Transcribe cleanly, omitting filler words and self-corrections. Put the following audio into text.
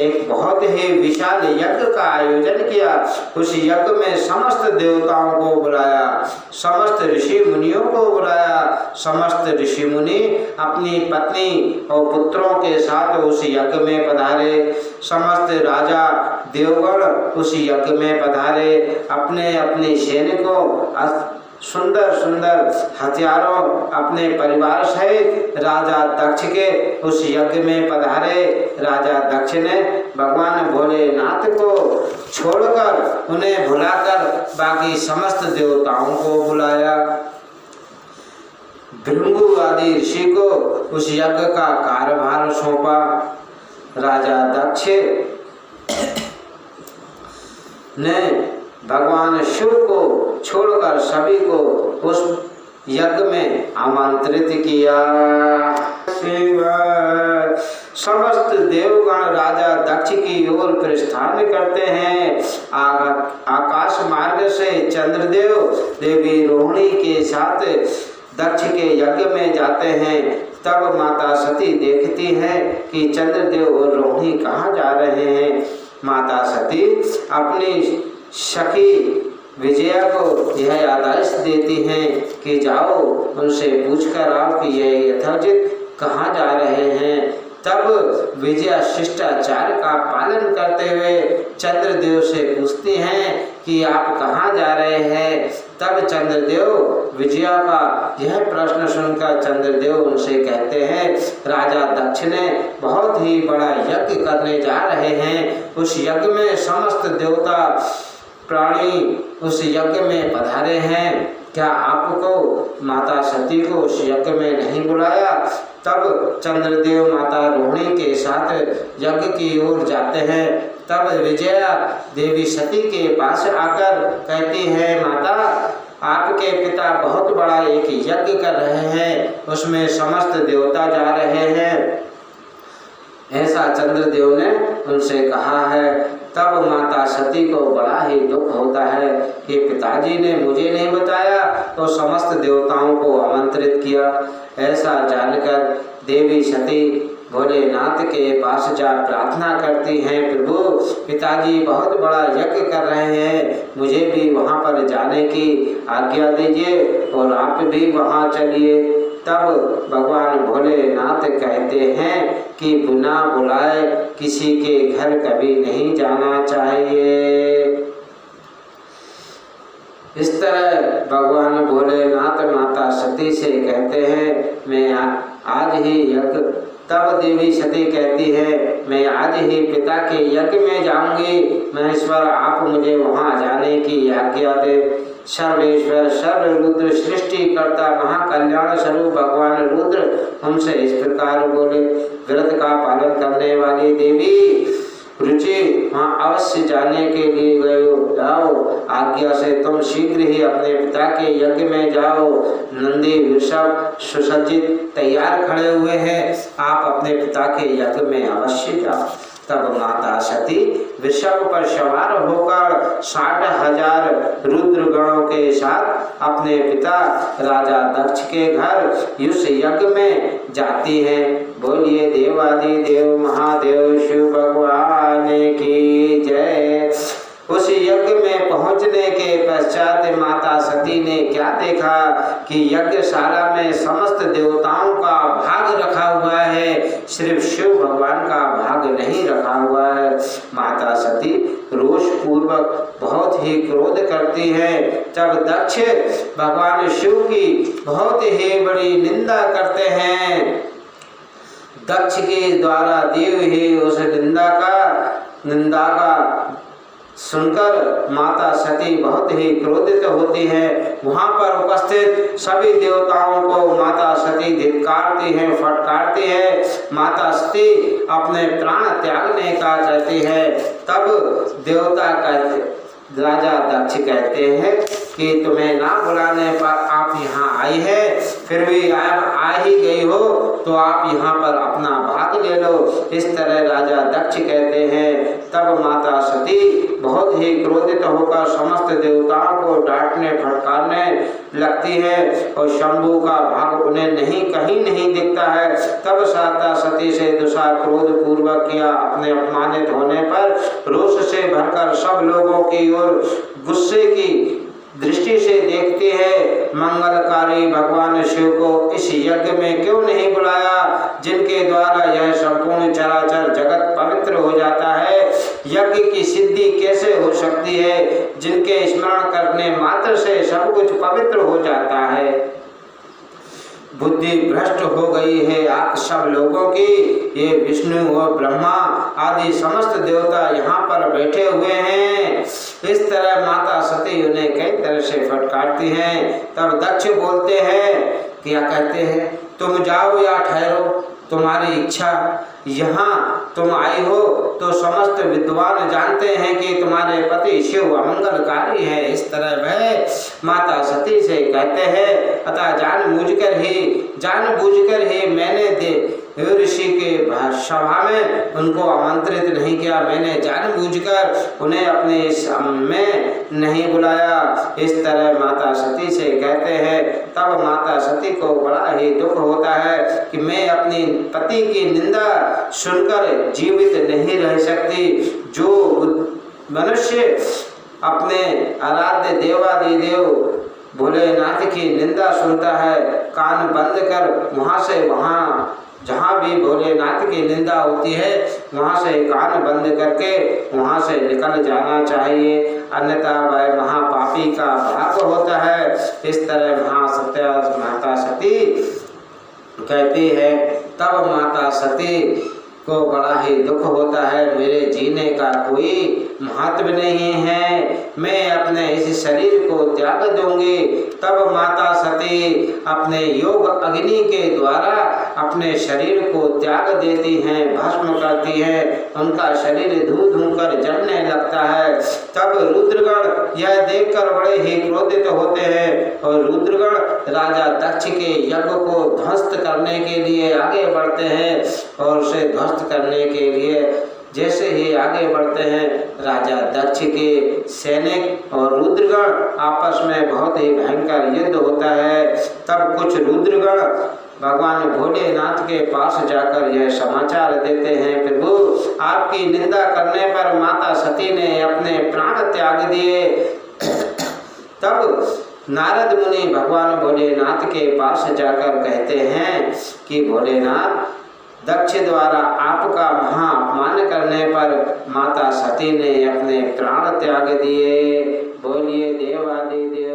एक बहुत ही विशाल यज्ञ का आयोजन किया। उस यज्ञ में समस्त देवताओं को बुलाया, समस्त ऋषि मुनियों को बुलाया। समस्त ऋषि मुनि अपनी पत्नी और पुत्रों के साथ उस यज्ञ में पधारे। समस्त राजा देवगण उस यज्ञ में पधारे। अपने अपने सैनिकों सुंदर सुंदर हथियारों अपने परिवार सहित राजा दक्ष के उस यज्ञ में पधारे। राजा दक्ष ने भगवान भोलेनाथ को छोड़कर उन्हें भुलाकर बाकी समस्त देवताओं को बुलाया। भृंगु आदि ऋषि को उस यज्ञ का कार्यभार सौंपा। राजा दक्ष ने भगवान शिव को छोड़कर सभी को उस यज्ञ में आमंत्रित किया। शिव समस्त देवगण राजा दक्ष की ओर प्रस्थान करते हैं। आकाश मार्ग से चंद्रदेव देवी रोहिणी के साथ दक्ष के यज्ञ में जाते हैं। तब माता सती देखती है कि चंद्रदेव और रोहिणी कहाँ जा रहे हैं। माता सती अपनी सखी विजया को यह आदेश देती हैं कि जाओ उनसे पूछकर आओ कि यह यथोचित कहाँ जा रहे हैं। तब विजया शिष्टाचार का पालन करते हुए चंद्रदेव से पूछती हैं कि आप कहाँ जा रहे हैं। तब चंद्रदेव विजया का यह प्रश्न सुनकर चंद्रदेव उनसे कहते हैं, राजा दक्ष ने बहुत ही बड़ा यज्ञ करने जा रहे हैं। उस यज्ञ में समस्त देवता प्राणी उस यज्ञ में पधारे हैं। क्या आपको माता सती को उस यज्ञ में नहीं बुलाया। तब चंद्रदेव माता रोहिणी के साथ यज्ञ की ओर जाते हैं। तब विजया देवी सती के पास आकर कहती है, माता आपके पिता बहुत बड़ा एक यज्ञ कर रहे हैं, उसमें समस्त देवता जा रहे हैं, ऐसा चंद्रदेव ने उनसे कहा है। तब माता सती को बड़ा ही दुख होता है कि पिताजी ने मुझे नहीं बताया तो समस्त देवताओं को आमंत्रित किया। ऐसा जानकर देवी सती भोलेनाथ के पास जा प्रार्थना करती हैं, प्रभु पिताजी बहुत बड़ा यज्ञ कर रहे हैं, मुझे भी वहाँ पर जाने की आज्ञा दीजिए और आप भी वहाँ चलिए। तब भगवान भोलेनाथ कहते हैं कि बिना बुलाए किसी के घर कभी नहीं जाना चाहिए। इस तरह भगवान भोलेनाथ माता सती से कहते हैं, मैं आज ही यज्ञ। तब देवी सती कहती है, मैं आज ही पिता के यज्ञ में जाऊंगी। महेश्वर आप मुझे वहां जाने की आज्ञा दे। सर्वेश्वर सर्व रुद्र सृष्टि करता महाकल्याण स्वरूप भगवान रुद्र हमसे इस प्रकार बोले, व्रत का पालन करने वाली देवी रुचि वहाँ अवश्य जाने के लिए गए जाओ। आज्ञा से तुम शीघ्र ही अपने पिता के यज्ञ में जाओ। नंदी वृषभ सुसज्जित तैयार खड़े हुए हैं, आप अपने पिता के यज्ञ में अवश्य जाओ। तब माता सती वृषभ पर सवार होकर 60,000 रुद्रगणों के साथ अपने पिता राजा दक्ष के घर उस यज्ञ में जाती हैं। बोलिए देवादिदेव महादेव शिव भगवान की जय। उस यज्ञ में पहुंचने के पश्चात माता सती ने क्या देखा कि यज्ञशाला में समस्त देवताओं का भाग रखा हुआ है, सिर्फ शिव भगवान का भाग नहीं रखा हुआ है। माता सती रोष पूर्वक बहुत ही क्रोध करती है। जब दक्ष भगवान शिव की बहुत ही बड़ी निंदा करते हैं, दक्ष के द्वारा देव ही उस निंदा का सुनकर माता सती बहुत ही क्रोधित होती है। वहां पर उपस्थित सभी देवताओं को माता सती धिक्कारती है, फटकारती है। माता सती अपने प्राण त्यागने का चाहती है। तब देवता कहते, राजा दक्ष कहते हैं कि तुम्हें ना बुलाने पर आप यहाँ आई है, फिर भी आप आ ही गई हो तो आप यहाँ पर अपना भाग ले लो। इस तरह राजा दक्ष कहते हैं। तब माता सती बहुत ही क्रोधित होकर समस्त देवताओं को डांटने फटकारने लगती है और शंभू का भाग उन्हें कहीं नहीं दिखता है। तब माता सती से दुष्टा क्रोध पूर्वक किया, अपने अपमानित होने पर रोष से भरकर सब लोगों की ओर गुस्से की दृष्टि से देखती है। मंगलकारी भगवान शिव को इस यज्ञ में क्यों नहीं बुलाया जिनके द्वारा यह संपूर्ण चराचर जगत पवित्र हो जाता है। यज्ञ की सिद्धि कैसे हो सकती है जिनके स्मरण करने मात्र से सब कुछ पवित्र हो जाता है। बुद्धि भ्रष्ट हो गई है आप सब लोगों की। ये विष्णु और ब्रह्मा आदि समस्त देवता यहाँ पर बैठे हुए हैं। इस तरह माता सती उन्हें कई तरह से फटकारती हैं। तब दक्ष बोलते हैं, क्या कहते हैं, तुम जाओ या ठहरो, तुम्हारी इच्छा। यहाँ तुम आई हो तो समस्त विद्वान जानते हैं कि तुम्हारे पति शिव अमंगलकारी है। इस तरह वह माता सती से कहते हैं, अतः जानबूझकर ही मैंने ऋषि के सभा में उनको आमंत्रित नहीं किया। मैंने जानबूझकर उन्हें अपने में नहीं बुलाया। इस तरह माता सती से कहते हैं। तब माता सती को बड़ा ही दुख होता है कि मैं अपनी पति की निंदा सुनकर जीवित नहीं रह सकती। जो मनुष्य अपने आराध्य देवादिदेव भोलेनाथ की निंदा सुनता है, कान बंद कर वहाँ से वहाँ जहाँ भी भोलेनाथ की निंदा होती है वहाँ से कान बंद करके वहाँ से निकल जाना चाहिए, अन्यथा वह महापापी का भाग होता है। इस तरह माता सती कहती है। तब माता सती को बड़ा ही दुख होता है, मेरे जीने का कोई महत्व नहीं है, मैं अपने इस शरीर को त्याग दूंगी। तब माता सती अपने योग अग्नि के द्वारा अपने शरीर को त्याग देती हैं, भस्म करती हैं, उनका शरीर धू धू कर जलने लगता है। तब रुद्रगण यह देखकर बड़े ही क्रोधित होते हैं और रुद्रगण राजा दक्ष के यज्ञ को ध्वस्त करने के लिए आगे बढ़ते हैं और उसे ध्वस्त करने के लिए जैसे ही आगे बढ़ते हैं, राजा दक्ष के सैनिक और रुद्रगण आपस में बहुत ही भयंकर युद्ध होता है। तब कुछ रुद्रगण भगवान भोलेनाथ के पास जाकर यह समाचार देते हैं, प्रभु आपकी निंदा करने पर माता सती ने अपने प्राण त्याग दिए। तब नारद मुनि भगवान भोलेनाथ के पास जाकर कहते हैं कि भोलेनाथ, दक्ष द्वारा आपका महा अपमान करने पर माता सती ने अपने प्राण त्याग दिए। बोलिए देवादिदेव